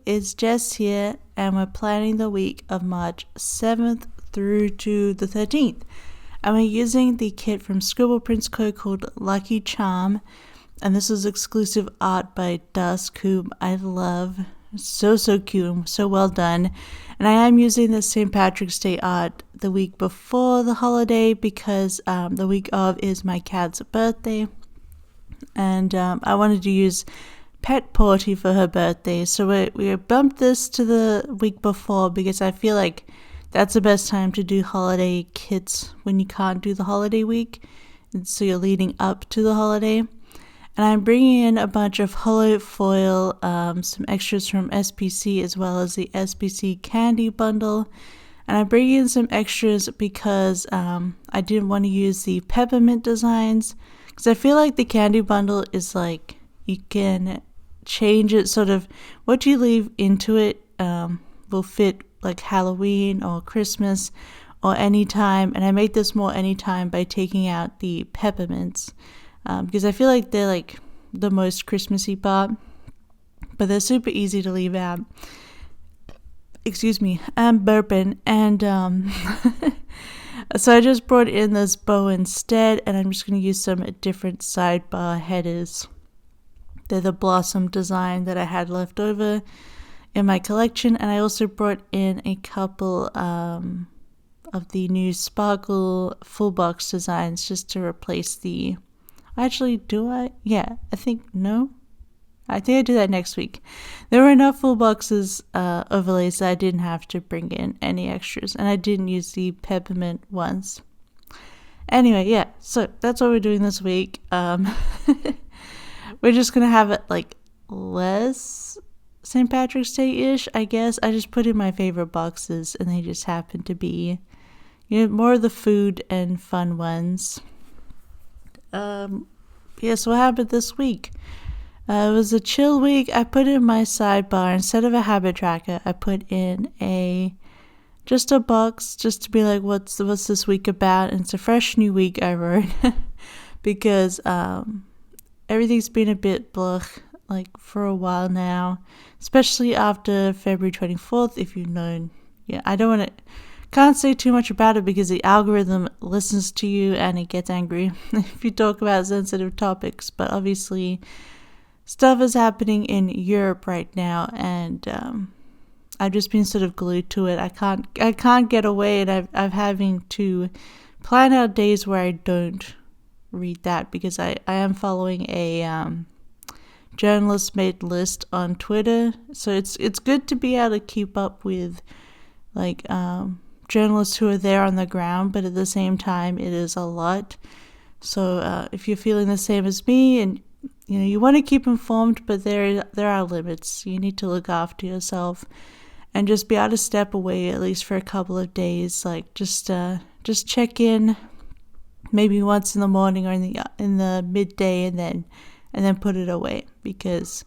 it's Jess here, and we're planning the week of March 7th through to the 13th. And we're using the kit from Scribble Prints Co called Lucky Charm, and this is exclusive art by Dusk, whom I love. So cute and so well done. And I am using the St. Patrick's Day art the week before the holiday because the week of is my cat's birthday, and I wanted to use Pet Party for her birthday, so we bumped this to the week before because I feel like that's the best time to do holiday kits when you can't do the holiday week, and so you're leading up to the holiday. And I'm bringing in a bunch of hollow foil, some extras from SPC as well as the SPC candy bundle. And I'm bringing in some extras because I didn't want to use the peppermint designs, because I feel like the candy bundle is like, you can change it, sort of what you leave into it will fit like Halloween or Christmas or anytime. And I made this more anytime by taking out the peppermints. Because I feel like they're like the most Christmassy part, but they're super easy to leave out. Excuse me, I'm burping. And so I just brought in this bow instead, and I'm just going to use some different sidebar headers. They're the blossom design that I had left over in my collection, and I also brought in a couple of the new sparkle full box designs just to replace the... Actually, do I? Yeah, I think I do that next week. There were enough full boxes overlays that I didn't have to bring in any extras, and I didn't use the peppermint ones. Anyway, yeah, so that's what we're doing this week. We're just gonna have it like less St. Patrick's Day-ish, I guess. I just put in my favorite boxes, and they just happen to be, more of the food and fun ones. So what happened this week? It was a chill week. I put in my sidebar, instead of a habit tracker, I put in just a box just to be like, what's this week about? And it's a fresh new week, I wrote, because everything's been a bit blah, like for a while now, especially after February 24th. If you've known, can't say too much about it because the algorithm listens to you and it gets angry if you talk about sensitive topics. But obviously, stuff is happening in Europe right now, and I've just been sort of glued to it. I can't get away, and I'm having to plan out days where I don't read that, because I am following a journalist-made list on Twitter. So it's good to be able to keep up with like journalists who are there on the ground, but at the same time it is a lot. So if you're feeling the same as me, and you want to keep informed, but there are limits. You need to look after yourself and just be able to step away at least for a couple of days, like just check in maybe once in the morning or in the midday, and then put it away, because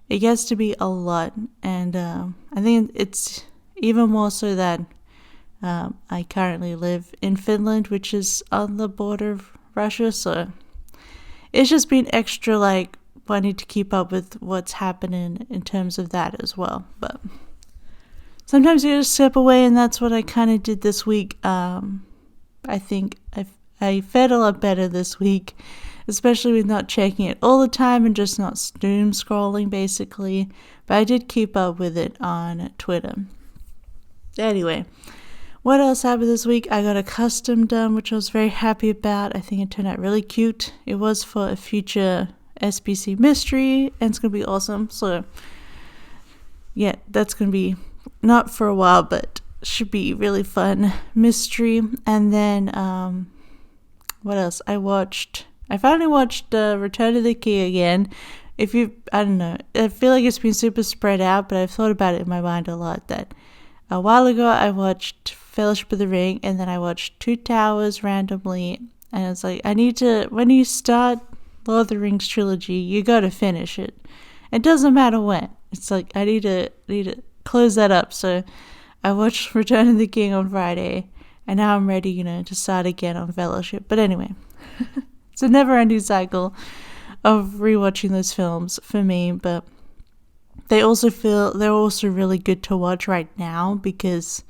it gets to be a lot. And I think it's even more so that I currently live in Finland, which is on the border of Russia, so it's just been extra like wanting to keep up with what's happening in terms of that as well. But sometimes you just step away, and that's what I kind of did this week. I think I fed a lot better this week, especially with not checking it all the time and just not doom scrolling basically. But I did keep up with it on Twitter. Anyway, what else happened this week? I got a custom done, which I was very happy about. I think it turned out really cute. It was for a future SPC mystery, and it's going to be awesome. So, yeah, that's going to be not for a while, but should be really fun mystery. And then, what else? I finally watched Return of the King again. I don't know, I feel like it's been super spread out, but I've thought about it in my mind a lot, that a while ago I watched Fellowship of the Ring, and then I watched Two Towers randomly, and it's like, when you start Lord of the Rings trilogy, you gotta finish it. It doesn't matter when. It's like, I need to close that up. So I watched Return of the King on Friday, and now I'm ready, to start again on Fellowship. But anyway, it's a never-ending cycle of rewatching those films for me. But they're also really good to watch right now because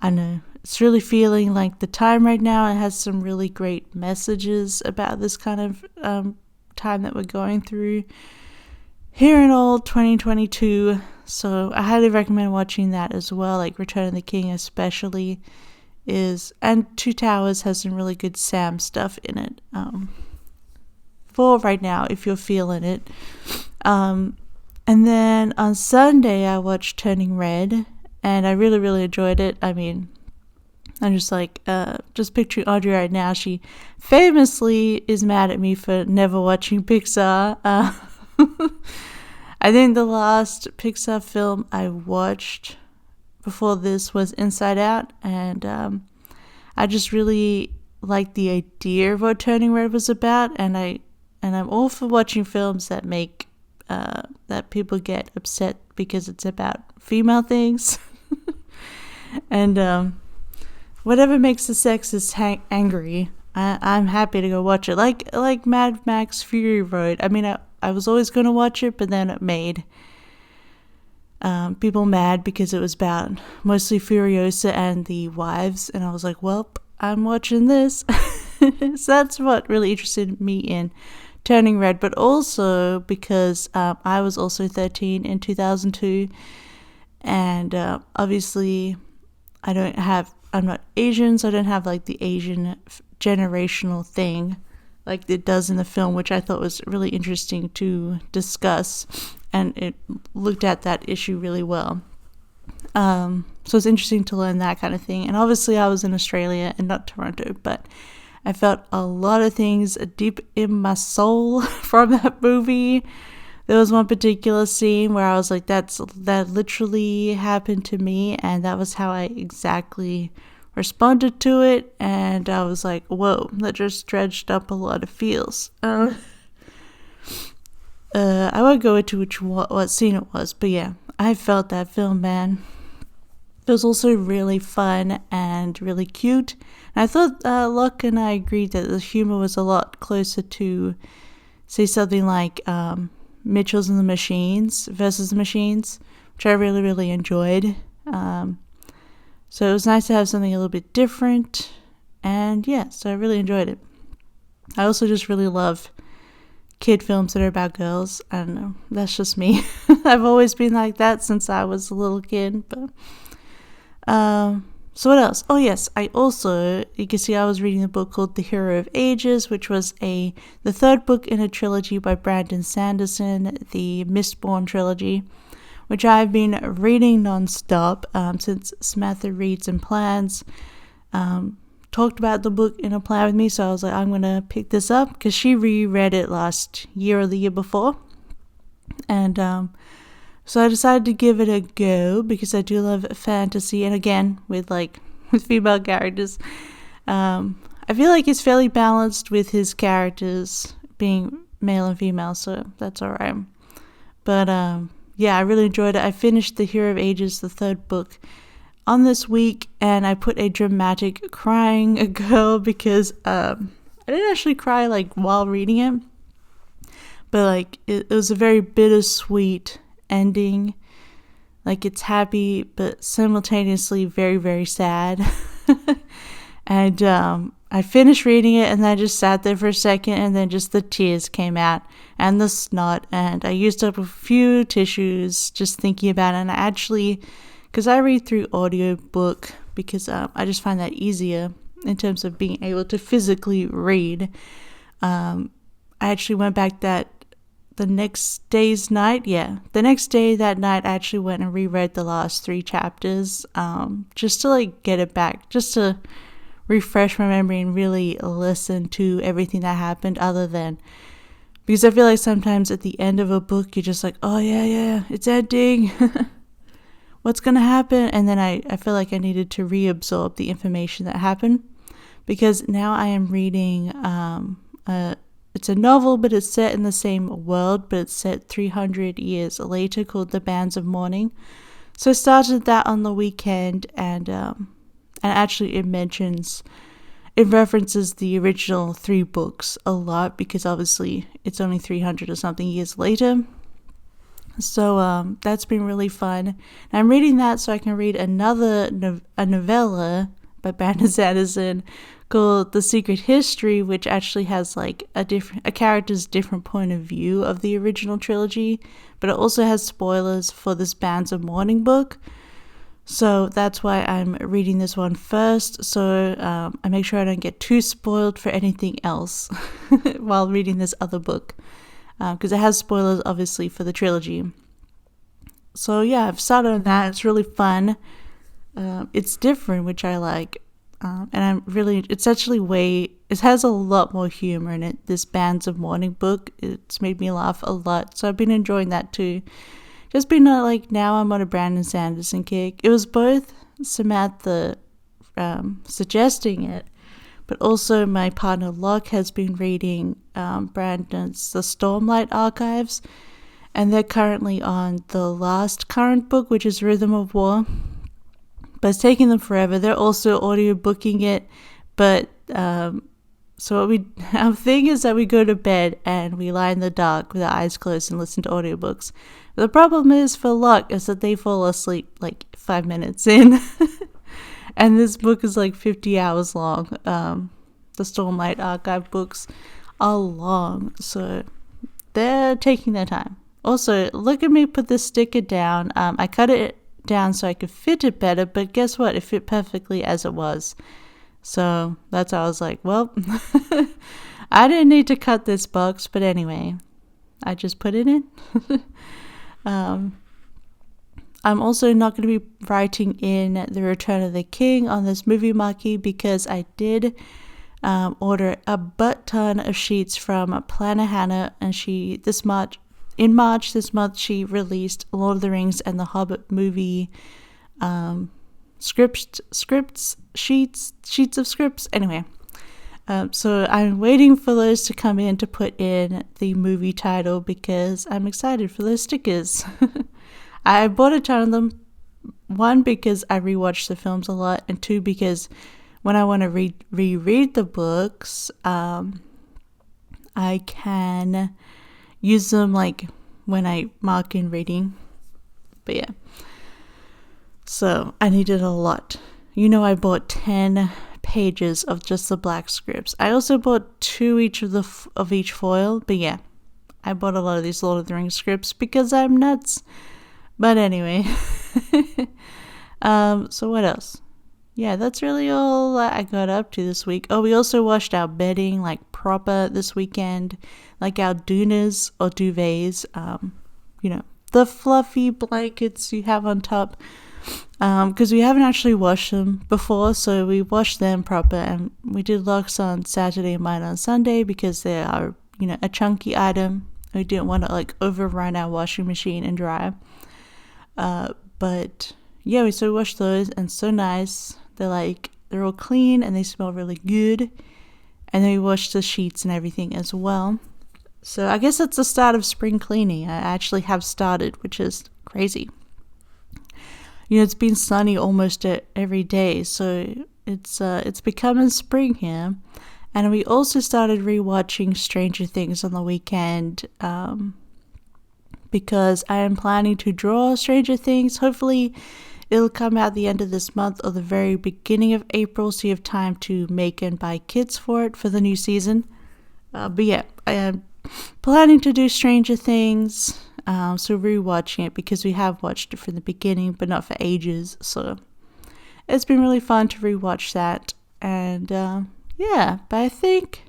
I know it's really feeling like the time right now. It has some really great messages about this kind of time that we're going through here in old 2022. So I highly recommend watching that as well, like Return of the King especially and Two Towers has some really good Sam stuff in it for right now if you're feeling it. And then on Sunday I watched Turning Red, and I really, really enjoyed it. I mean, I'm just like, just picturing Audrey right now. She famously is mad at me for never watching Pixar. I think the last Pixar film I watched before this was Inside Out, and I just really liked the idea of what Turning Red was about, and I'm all for watching films that make that people get upset because it's about female things. And whatever makes the sexist angry, I'm happy to go watch it. Like Mad Max Fury Road. I mean, I was always going to watch it, but then it made people mad because it was about mostly Furiosa and the wives, and I was like, well, I'm watching this. So that's what really interested me in Turning Red, but also because I was also 13 in 2002, and obviously I'm not Asian, so I don't have like the Asian generational thing like it does in the film, which I thought was really interesting to discuss, and it looked at that issue really well. So it's interesting to learn that kind of thing. And obviously I was in Australia and not Toronto, but I felt a lot of things deep in my soul from that movie. There was one particular scene where I was like, that literally happened to me, and that was how I exactly responded to it. And I was like, whoa, that just dredged up a lot of feels. I won't go into what scene it was, but yeah, I felt that film, man. It was also really fun and really cute. And I thought Locke and I agreed that the humor was a lot closer to, say, something like Mitchell's and the Machines versus the Machines, which I really, really enjoyed. So it was nice to have something a little bit different. And yeah, so I really enjoyed it. I also just really love kid films that are about girls. I don't know. That's just me. I've always been like that since I was a little kid. But so what else? Oh yes, you can see I was reading a book called The Hero of Ages, which was the third book in a trilogy by Brandon Sanderson, the Mistborn trilogy, which I've been reading nonstop since Samantha Reads and Plans talked about the book in a plan with me. So I was like, I'm going to pick this up because she reread it last year or the year before. And so I decided to give it a go because I do love fantasy, and again with female characters. I feel like it's fairly balanced with his characters being male and female, so that's alright. But yeah, I really enjoyed it. I finished The Hero of Ages, the third book, on this week, and I put a dramatic crying girl because I didn't actually cry while reading it, but it was a very bittersweet ending. It's happy but simultaneously very, very sad. And I finished reading it, and then I just sat there for a second, and then just the tears came out and the snot, and I used up a few tissues just thinking about it. And I actually, because I read through audiobook because I just find that easier in terms of being able to physically read. I actually went back the next day that night, I actually went and reread the last 3 chapters, just to get it back, just to refresh my memory and really listen to everything that happened, because I feel like sometimes at the end of a book, you're just like, oh yeah, it's ending. What's gonna happen? And then I feel like I needed to reabsorb the information that happened, because now I am reading it's a novel, but it's set in the same world, but it's set 300 years later, called The Bands of Mourning. So I started that on the weekend, and actually it references the original 3 books a lot, because obviously it's only 300 or something years later. So that's been really fun. And I'm reading that so I can read another a novella by Brandon Sanderson called The Secret History, which actually has like a character's different point of view of the original trilogy, but it also has spoilers for this Bands of Mourning book. So that's why I'm reading this one first, so I make sure I don't get too spoiled for anything else while reading this other book, because it has spoilers obviously for the trilogy. So yeah, I've started on that. It's really fun. It's different, which I like, and it's actually it has a lot more humor in it. This Bands of Mourning book, it's made me laugh a lot, so I've been enjoying that too. Just been now I'm on a Brandon Sanderson kick. It was both Samantha suggesting it, but also my partner Locke has been reading Brandon's The Stormlight Archives, and they're currently on the last current book, which is Rhythm of War. But it's taking them forever. They're also audiobooking it, but so our thing is that we go to bed and we lie in the dark with our eyes closed and listen to audiobooks. The problem is for Locke is that they fall asleep like 5 minutes in. And this book is like 50 hours long. The Stormlight Archive books are long, so they're taking their time. Also, look at me put this sticker down. I cut it down so I could fit it better, but guess what? It fit perfectly as it was. So that's how I was like, well, I didn't need to cut this box, but anyway, I just put it in. I'm also not going to be writing in The Return of the King on this movie marquee because I did order a butt ton of sheets from Planner Hannah, and in March this month she released Lord of the Rings and the Hobbit movie sheets of scripts. Anyway, so I'm waiting for those to come in to put in the movie title because I'm excited for those stickers. I bought a ton of them, one because I rewatch the films a lot, and two because when I want to reread the books, I can use them like when I mark in reading. But yeah, so I needed a lot. I bought 10 pages of just the black scripts. I also bought 2 each of each foil, but yeah, I bought a lot of these Lord of the Rings scripts because I'm nuts. But anyway, so what else? Yeah, that's really all I got up to this week. Oh, we also washed our bedding like proper this weekend, like our doonas or duvets, the fluffy blankets you have on top, because we haven't actually washed them before, so we washed them proper, and we did locks on Saturday and mine on Sunday because they are, a chunky item. We didn't want to like overrun our washing machine and dry. But yeah, so we washed those, and so nice. They're all clean and they smell really good. And then we washed the sheets and everything as well. So I guess that's the start of spring cleaning. I actually have started, which is crazy. It's been sunny almost every day, so it's becoming spring here. And we also started rewatching Stranger Things on the weekend, because I am planning to draw Stranger Things. Hopefully it'll come out the end of this month or the very beginning of April, so you have time to make and buy kits for it for the new season. But yeah, I am planning to do Stranger Things, so rewatching it because we have watched it from the beginning, but not for ages. So it's been really fun to rewatch that. And yeah, but I think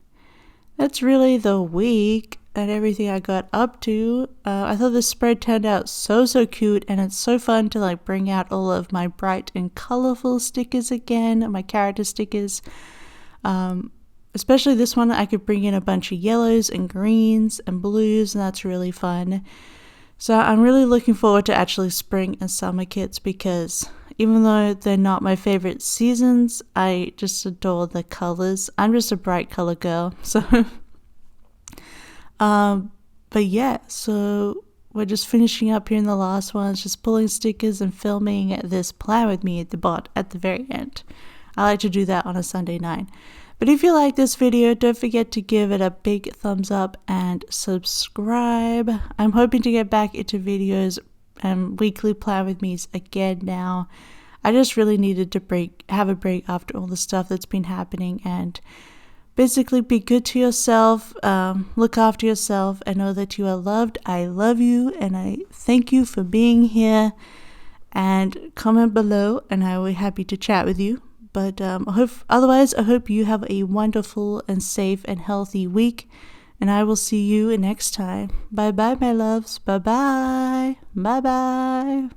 that's really the week and everything I got up to. I thought the spread turned out so cute, and it's so fun to like bring out all of my bright and colorful stickers again, my character stickers. Especially this one, I could bring in a bunch of yellows and greens and blues, and that's really fun. So I'm really looking forward to actually spring and summer kits, because even though they're not my favorite seasons, I just adore the colors. I'm just a bright color girl, so but yeah, so we're just finishing up here in the last ones, just pulling stickers and filming this plan with me at the very end. I like to do that on a Sunday night. But if you like this video, don't forget to give it a big thumbs up and subscribe. I'm hoping to get back into videos and weekly plan with me's again now. I just really needed to have a break after all the stuff that's been happening, and basically be good to yourself, look after yourself, and know that you are loved. I love you, and I thank you for being here. And comment below, and I will be happy to chat with you. But otherwise, I hope you have a wonderful and safe and healthy week. And I will see you next time. Bye bye, my loves. Bye bye. Bye bye.